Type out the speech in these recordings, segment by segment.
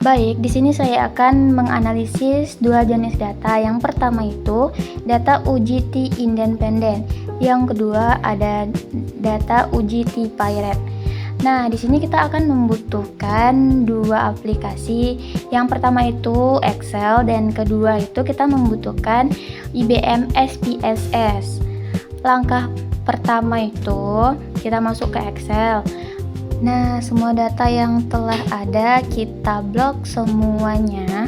Baik, di sini saya akan menganalisis dua jenis data. Yang pertama itu data uji T-independen. Yang kedua ada data uji T-Pirate. Nah, di sini kita akan membutuhkan dua aplikasi. Yang pertama itu Excel dan kedua itu kita membutuhkan IBM SPSS. Langkah pertama itu kita masuk ke Excel. Nah, semua data yang telah ada kita blok semuanya.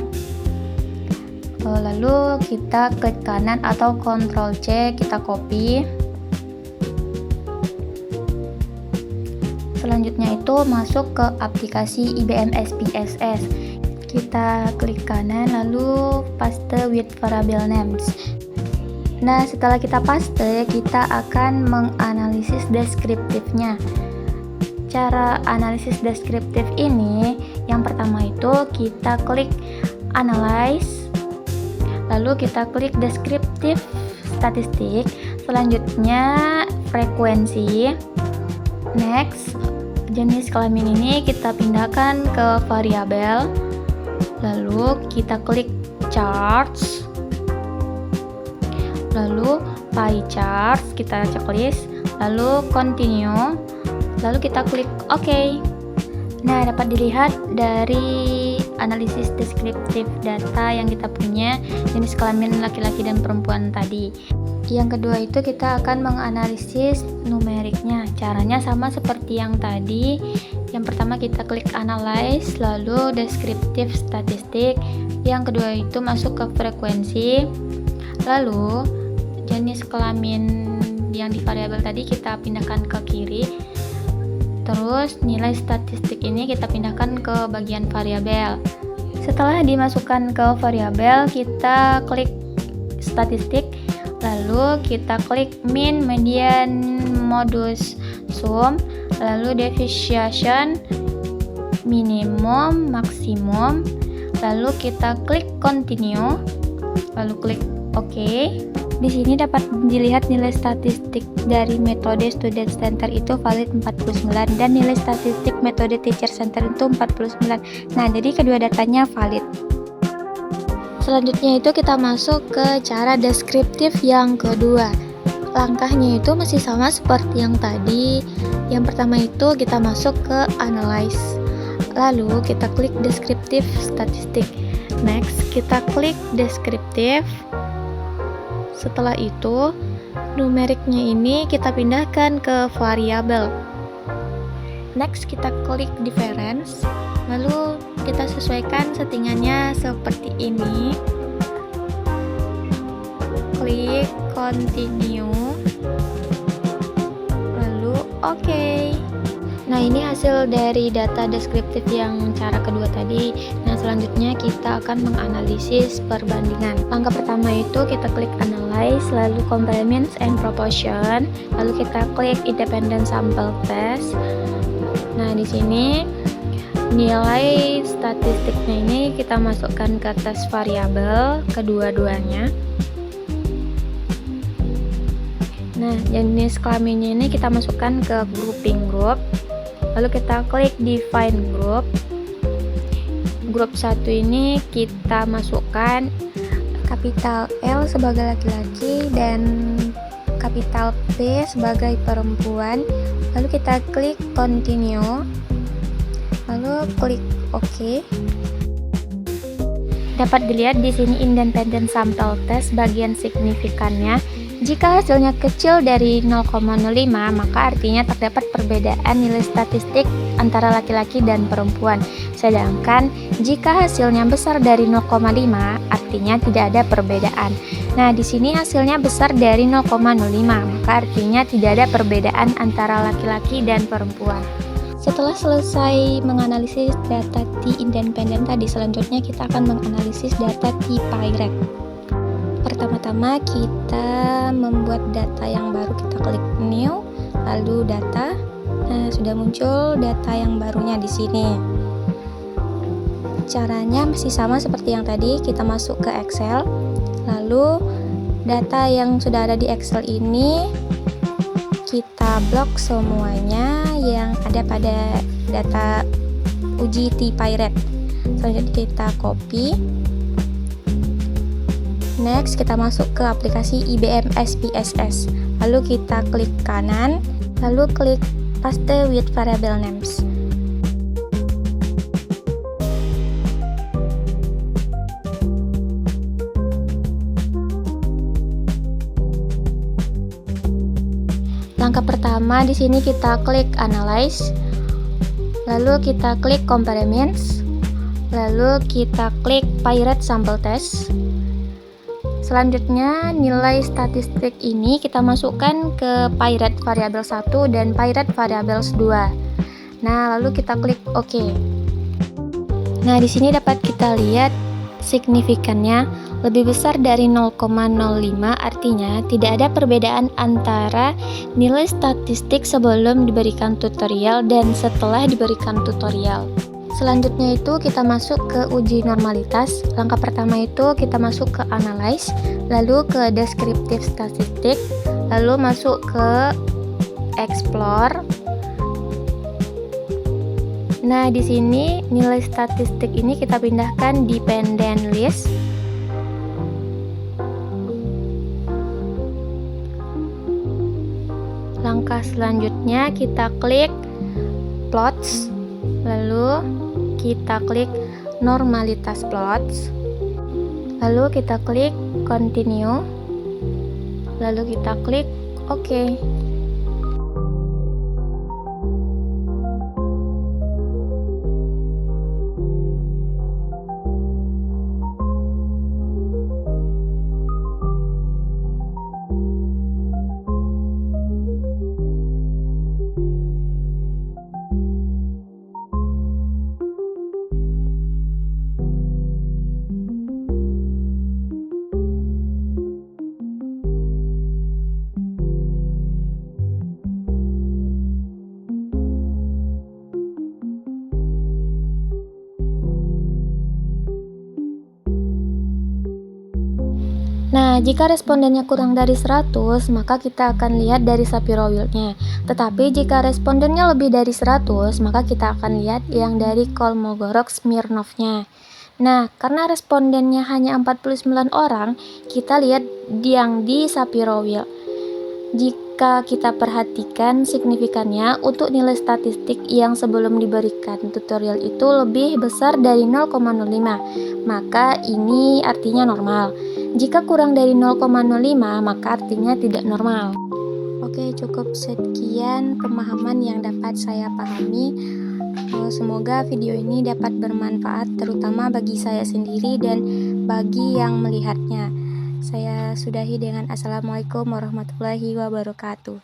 Lalu kita klik kanan atau Ctrl C, kita copy. Selanjutnya itu masuk ke aplikasi IBM SPSS. Kita klik kanan lalu paste with variable names. Nah, setelah kita paste, kita akan menganalisis deskriptifnya. Cara analisis deskriptif ini, yang pertama itu kita klik analyze, lalu kita klik deskriptif statistik, selanjutnya frekuensi, next, jenis kelamin ini kita pindahkan ke variabel, lalu kita klik charts, lalu pie chart, kita checklist, lalu continue, lalu kita klik OK. Nah, dapat dilihat dari analisis deskriptif data yang kita punya jenis kelamin laki-laki dan perempuan tadi. Yang kedua itu kita akan menganalisis numeriknya. Caranya sama seperti yang tadi. Yang pertama kita klik analyze, lalu deskriptif statistik. Yang kedua itu masuk ke frekuensi. Lalu jenis kelamin yang di variabel tadi kita pindahkan ke kiri. Terus nilai statistik ini kita pindahkan ke bagian variabel. Setelah dimasukkan ke variabel, kita klik statistik, lalu kita klik mean, median, modus, sum, lalu deviation, minimum, maksimum, lalu kita klik continue, lalu klik OK. Di sini dapat dilihat nilai statistik dari metode student center itu valid 49 dan nilai statistik metode teacher center itu 49. Nah, jadi kedua datanya valid. Selanjutnya itu kita masuk ke cara deskriptif yang kedua. Langkahnya itu masih sama seperti yang tadi. Yang pertama itu kita masuk ke analyze. Lalu kita klik deskriptif statistik. Next, kita klik deskriptif. Setelah itu, numeriknya ini kita pindahkan ke variabel. Next, kita klik difference. Lalu kita sesuaikan settingannya seperti ini. Klik continue. Lalu OK. Nah, ini hasil dari data deskriptif yang cara kedua tadi. Nah, selanjutnya kita akan menganalisis perbandingan. Langkah pertama itu kita klik analyze, lalu complements and proportion, lalu kita klik independent sample test. Nah, di sini nilai statistiknya ini kita masukkan ke tes variabel kedua-duanya. Nah, jenis kelaminnya ini kita masukkan ke grouping group. Lalu kita klik define group. Grup 1 ini kita masukkan kapital L sebagai laki-laki dan kapital P sebagai perempuan. Lalu kita klik continue. Lalu klik OK. Dapat dilihat di sini independent sample test bagian signifikannya. Jika hasilnya kecil dari 0,05, maka artinya terdapat perbedaan nilai statistik antara laki-laki dan perempuan. Sedangkan jika hasilnya besar dari 0,5, artinya tidak ada perbedaan. Nah, di sini hasilnya besar dari 0,05, maka artinya tidak ada perbedaan antara laki-laki dan perempuan. Setelah selesai menganalisis data T-independen tadi, selanjutnya kita akan menganalisis data T-Pirate. Pertama-tama kita membuat data yang baru, kita klik new, lalu data. Nah, sudah muncul data yang barunya di sini. Caranya masih sama seperti yang tadi, kita masuk ke Excel. Lalu data yang sudah ada di Excel ini kita blok semuanya yang ada pada data uji T-Pirate. Selanjutnya kita copy. Next, kita masuk ke aplikasi IBM SPSS. Lalu kita klik kanan, lalu klik paste with variable names. Langkah pertama di sini kita klik analyze, lalu kita klik comparisons, lalu kita klik pirate sample test. Selanjutnya nilai statistik ini kita masukkan ke pirate variable 1 dan pirate variables 2. Nah, lalu kita klik OK. Nah, di sini dapat kita lihat signifikannya lebih besar dari 0,05, artinya tidak ada perbedaan antara nilai statistik sebelum diberikan tutorial dan setelah diberikan tutorial. Selanjutnya itu kita masuk ke uji normalitas. Langkah pertama itu kita masuk ke analyze, lalu ke descriptive statistik, lalu masuk ke explore. Nah, di sini nilai statistik ini kita pindahkan dependent list. Langkah selanjutnya kita klik plots, lalu kita klik normalitas plots, lalu kita klik continue, lalu kita klik OK. Nah, jika respondennya kurang dari 100, maka kita akan lihat dari Shapiro Wilk-nya. Tetapi jika respondennya lebih dari 100, maka kita akan lihat yang dari Kolmogorov-Smirnov-nya. Nah, karena respondennya hanya 49 orang, kita lihat yang di Shapiro Wilk. Jika kita perhatikan signifikannya untuk nilai statistik yang sebelum diberikan tutorial itu lebih besar dari 0,05, maka ini artinya normal. Jika kurang dari 0,05, maka artinya tidak normal. Oke, cukup sekian pemahaman yang dapat saya pahami. Semoga video ini dapat bermanfaat terutama bagi saya sendiri dan bagi yang melihatnya. Saya sudahi dengan Assalamualaikum warahmatullahi wabarakatuh.